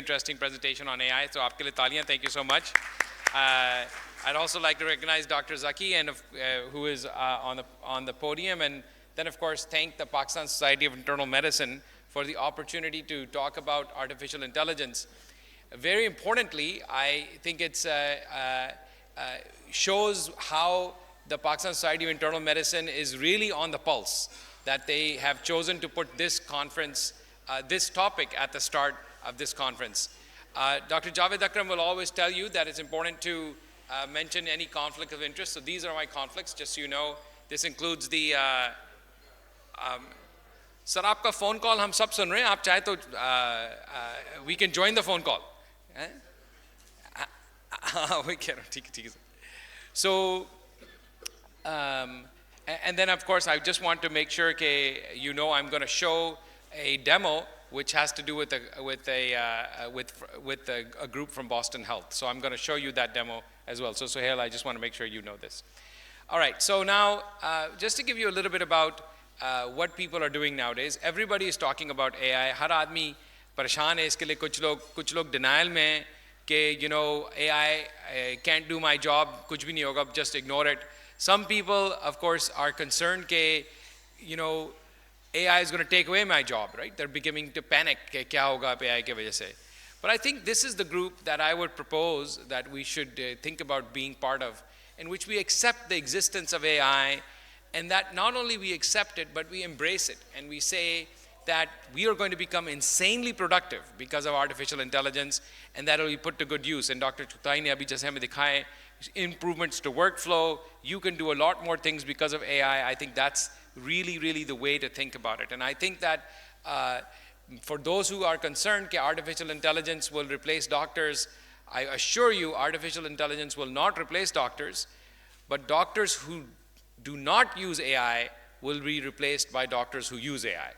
interesting presentation on AI. So aapke liye taaliyan, thank you so much. I'd also like to recognize Dr. Zaki, and who is on the podium, and then of course thank the Pakistan Society of Internal Medicine for the opportunity to talk about artificial intelligence. Very importantly, I think it shows how the Pakistan Society of Internal Medicine is really on the pulse, that they have chosen to put this conference, this topic at the start of this conference. Dr. Javed Akram will always tell you that it's important to mention any conflict of interest. So these are my conflicts, just so you know. This includes the Sir, आपका phone call हम सब सुन रहे हैं. आप चाहे तो we can join the phone call. We can. ठीक है. So, and then of course I just want to make sure that you know I'm going to show a demo which has to do with a group from Boston Health. So I'm going to show you that demo as well. So Sohail, I just want to make sure you know this. All right. So now, just to give you a little bit about what people are doing nowadays, everybody is talking about AI. हर आदमी परेशान है इसके लिए. कुछ लोग denial में हैं कि you know AI can't do my job, कुछ भी नहीं होगा, just ignore it. Some people, of course, are concerned कि you know AI is going to take away my job, right? They're beginning to panic कि क्या होगा AI के वजह से. But I think this is the group that I would propose that we should think about being part of, in which we accept the existence of AI, and that not only we accept it, but we embrace it, and we say that we are going to become insanely productive because of artificial intelligence, and that will be put to good use. And Dr. Chutai ne abhi jaise hame dikhaye improvements to workflow. You can do a lot more things because of AI. I think that's really the way to think about it. And I think that for those who are concerned that artificial intelligence will replace doctors, I assure you artificial intelligence will not replace doctors, but doctors who do not use AI will be replaced by doctors who use AI.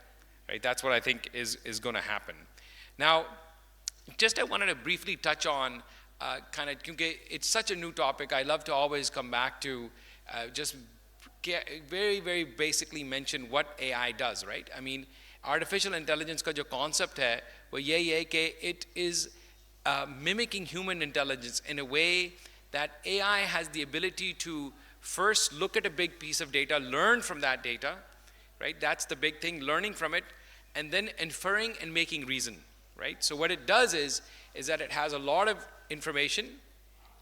Right? That's what I think is going to happen. Now, just I wanted to briefly touch on because it's such a new topic, I love to always come back to just very basically mention what AI does, right? I mean, artificial intelligence का जो concept है वो यही है कि it is mimicking human intelligence in a way that AI has the ability to first look at a big piece of data, learn from that data, right? That's the big thing, learning from it, and then inferring and making reason, right? So what it does is that it has a lot of information,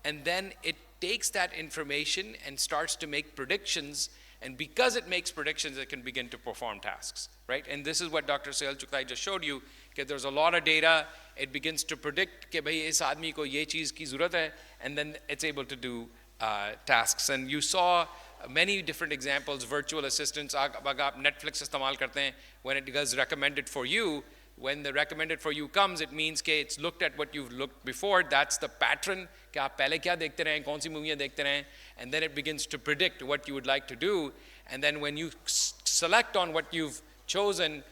and then it takes that information and starts to make predictions, and because it makes predictions, it can begin to perform tasks, right? And this is what Dr. Sohail Chukai just showed you, that there's a lot of data, it begins to predict कि भाई इस आदमी को ये चीज़ की ज़रूरत है, and then it's able to do tasks. And you saw many different examples, virtual assistants. अगर आप Netflix इस्तेमाल करते हैं, when it does recommended for you, when the recommended for you comes, it means कि it's looked at what you've looked before. That's the pattern कि आप पहले क्या देखते रहे, कौन सी मूवियाँ देखते रहे, and then it begins to predict what you would like to do. And then when you select on what you've chosen,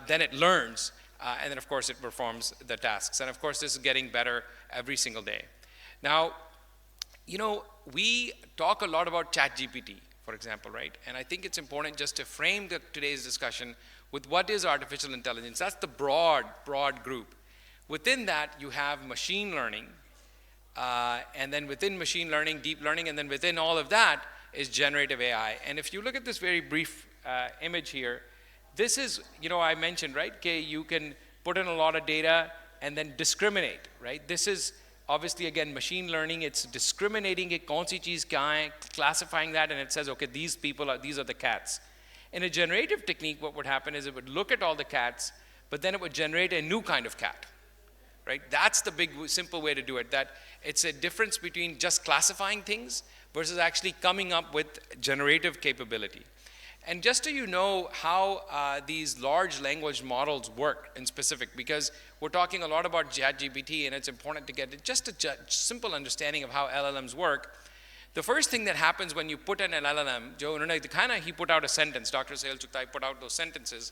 then it learns, and then of course it performs the tasks. And of course this is getting better every single day. Now, you know, we talk a lot about ChatGPT, for example, right? And I think it's important just to frame today's discussion with what is artificial intelligence. That's the broad group. Within that, you have machine learning, and then within machine learning, deep learning, and then within all of that is generative AI. And if you look at this very brief image here, this is, you know, I mentioned, right, okay, you can put in a lot of data and then discriminate, right? This is obviously, again, machine learning. It's discriminating it, kaun si cheez kya hai, classifying that, and it says, okay, these are the cats. In a generative technique, what would happen is it would look at all the cats, but then it would generate a new kind of cat, right? That's the big, simple way to do it, that it's a difference between just classifying things versus actually coming up with generative capability. And just so you know how these large language models work in specific, because we're talking a lot about ChatGPT, and it's important to get just a simple understanding of how LLMs work. The first thing that happens when you put in an LLM, he put out a sentence, Dr. Sohail Chukai put out those sentences.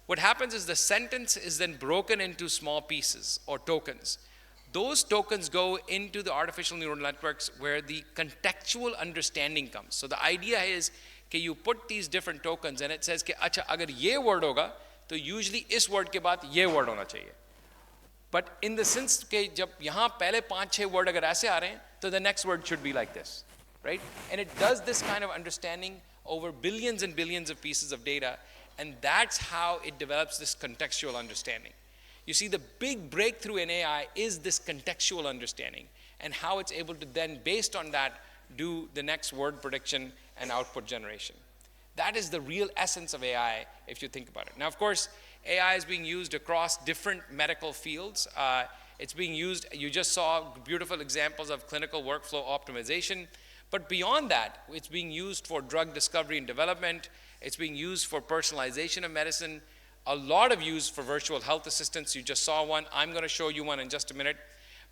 What happens is the sentence is then broken into small pieces or tokens. Those tokens go into the artificial neural networks where the contextual understanding comes. So the idea is that you put these different tokens and it says कि अच्छा अगर ये word होगा तो usually इस word के बाद ये word होना चाहिए. But in the sense कि जब यहाँ पहले 5-6 word अगर ऐसे आ रहे हैं, तो the next word should be like this, right? And it does this kind of understanding over billions and billions of pieces of data, and that's how it develops this contextual understanding. You see, the big breakthrough in AI is this contextual understanding, and how it's able to then, based on that, do the next word prediction and output generation. That is the real essence of AI, if you think about it. Now, of course, AI is being used across different medical fields. It's being used, you just saw beautiful examples of clinical workflow optimization. But beyond that, it's being used for drug discovery and development. It's being used for personalization of medicine. A lot of use for virtual health assistants. You just saw one. I'm going to show you one in just a minute.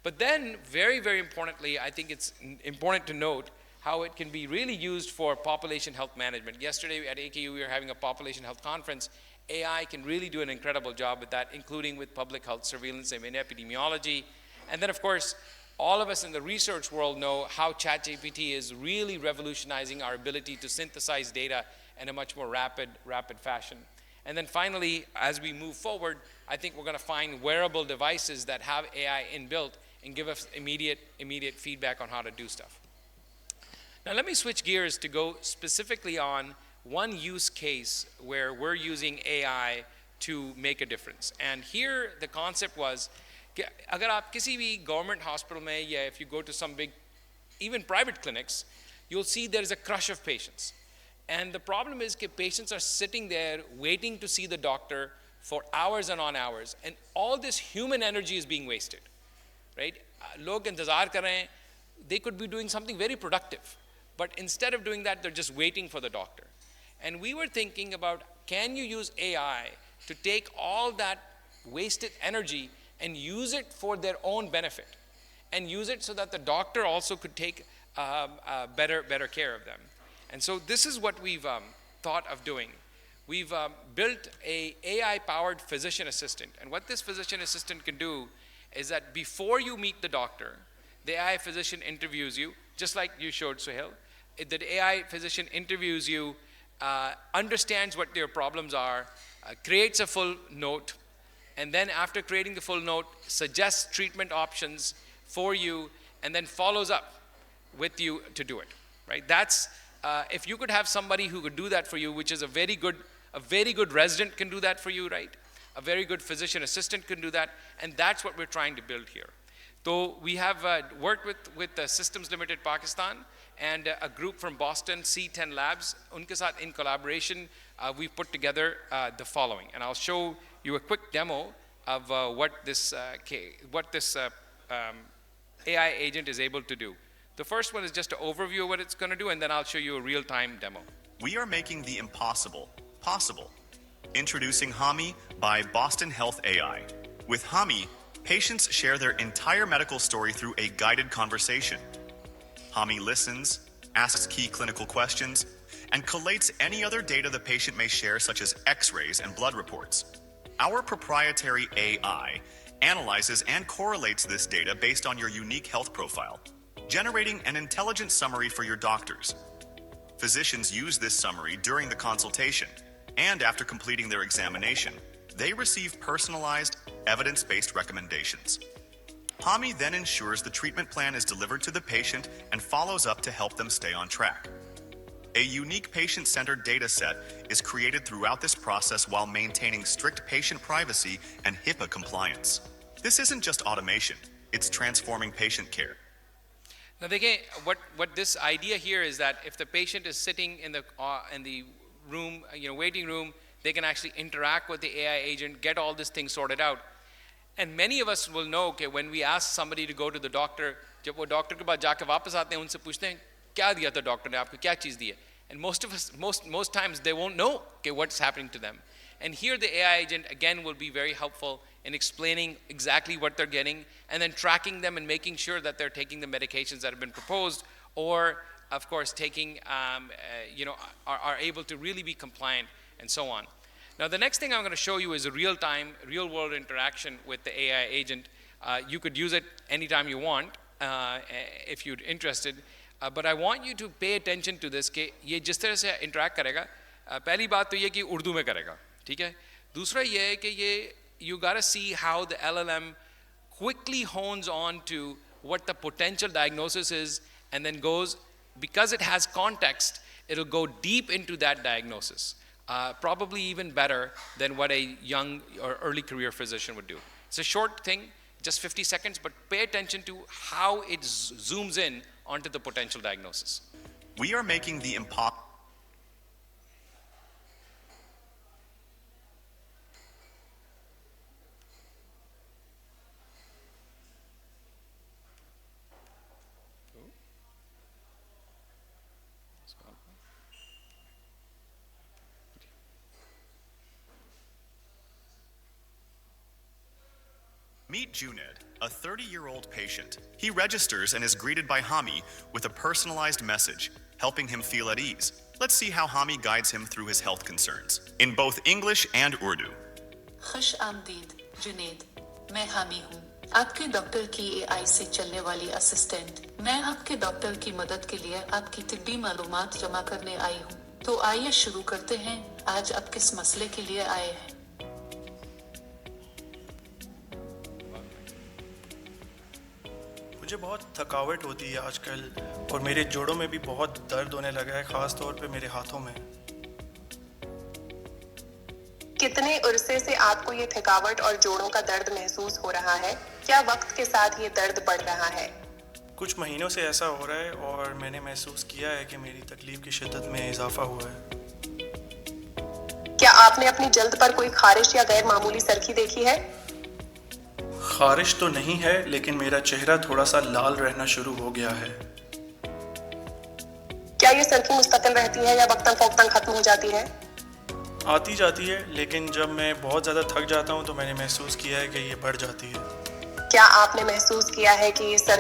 But then, very, very importantly, I think it's important to note how it can be really used for population health management. Yesterday at AKU, we were having a population health conference. AI can really do an incredible job with that, including with public health surveillance and epidemiology. And then, of course, all of us in the research world know how ChatGPT is really revolutionizing our ability to synthesize data in a much more rapid fashion. And then finally, as we move forward, I think we're going to find wearable devices that have AI inbuilt and give us immediate feedback on how to do stuff. Now let me switch gears to go specifically on one use case where we're using AI to make a difference. And here the concept was, अगर आप किसी भी government hospital में, या if you go to some big, even private clinics, you'll see there's a crush of patients. And the problem is that patients are sitting there waiting to see the doctor for hours and on hours, and all this human energy is being wasted, right? लोग इंतजार कर रहे हैं, they could be doing something very productive, but instead of doing that, they're just waiting for the doctor. And we were thinking about, can you use AI to take all that wasted energy and use it for their own benefit, and use it so that the doctor also could take better care of them. And so this is what we've thought of doing. We've built a AI-powered physician assistant. And what this physician assistant can do is that before you meet the doctor, the AI physician interviews you, just like you showed, Suhail. The AI physician interviews you, understands what your problems are, creates a full note, and then after creating the full note, suggests treatment options for you, and then follows up with you to do it, right? That's, if you could have somebody who could do that for you, which is a very good resident can do that for you, right? A very good physician assistant can do that, and that's what we're trying to build here. So we have worked with Systems Limited Pakistan and a group from Boston, C10 Labs. Unke saath in collaboration, we've put together the following, and I'll show you a quick demo of what this AI agent is able to do. The first one is just an overview of what it's going to do, and then I'll show you a real-time demo. We are making the impossible possible. Introducing Hami by Boston Health AI. With Hami, patients share their entire medical story through a guided conversation. Hami listens, asks key clinical questions, and collates any other data the patient may share, such as X-rays and blood reports. Our proprietary AI analyzes and correlates this data based on your unique health profile, generating an intelligent summary for your doctors. Physicians use this summary during the consultation, and after completing their examination, they receive personalized, evidence-based recommendations. Hami then ensures the treatment plan is delivered to the patient and follows up to help them stay on track. A unique patient-centered data set is created throughout this process while maintaining strict patient privacy and HIPAA compliance. This isn't just automation, it's transforming patient care. Now, what this idea here is that if the patient is sitting in the room, waiting room, they can actually interact with the AI agent, get all this thing sorted out. And many of us will know, okay, when we ask somebody to go to the doctor, जब वो doctor के पास जाके वापस आते हैं, उनसे पूछते हैं क्या दिया था डॉक्टर ने आपको, क्या चीज़ दी है? And most of us, most times they won't know, okay, what's happening to them. And here the AI agent again will be very helpful in explaining exactly what they're getting, and then tracking them and making sure that they're taking the medications that have been proposed, or of course taking, are able to really be compliant and so on. Now the next thing I'm going to show you is a real-time, real-world interaction with the AI agent. You could use it anytime you want if you're interested, but I want you to pay attention to this कि ये जिस तरह से interact करेगा, पहली बात तो ये कि उर्दू में करेगा, ठीक है? दूसरा ये है कि ये you gotta see how the LLM quickly hones on to what the potential diagnosis is, and then goes, because it has context, it'll go deep into that diagnosis, probably even better than what a young or early career physician would do. It's a short thing, just 50 seconds, but pay attention to how it zooms in onto the potential diagnosis. We are making the impossible. Meet Junaid, a 30-year-old patient. He registers and is greeted by Hami with a personalized message, helping him feel at ease. Let's see how Hami guides him through his health concerns, in both English and Urdu. खुश आमदीद जुनैद, मैं हामी हूँ, आपके doctor की AI से चलने वाली असिस्टेंट। मैं आपके डॉक्टर की मदद के लिए आपकी तिब्बी मालूमात जमा करने आई हूँ। तो आइए शुरू करते हैं। आज आप किस मसले के लिए आए हैं? मुझे बहुत थकावट होती है आजकल, और मेरे जोड़ों में भी बहुत दर्द होने लगा है, ख़ास तौर पे मेरे हाथों में। कितने अरसे से आपको ये थकावट और जोड़ों का दर्द महसूस हो रहा है? क्या वक्त के साथ ये दर्द बढ़ रहा है? कुछ महीनों से ऐसा हो रहा है, और मैंने महसूस किया है कि मेरी तकलीफ की शिद्दत में इजाफा हुआ है। क्या आपने अपनी जल्द पर कोई खारिश या गैर मामूली सरखी देखी है? खारिश तो नहीं है, लेकिन मेरा चेहरा थोड़ा सा लाल रहना शुरू हो गया है। क्या ये सरखी मुस्तकिल रहती है या वक्तन फौक्तन खत्म हो जाती है? आती जाती है, लेकिन जब मैं बहुत ज़्यादा थक जाता हूँ तो मैंने महसूस किया है कि ये बढ़ जाती है। क्या आपने महसूस किया है कि ये सरखी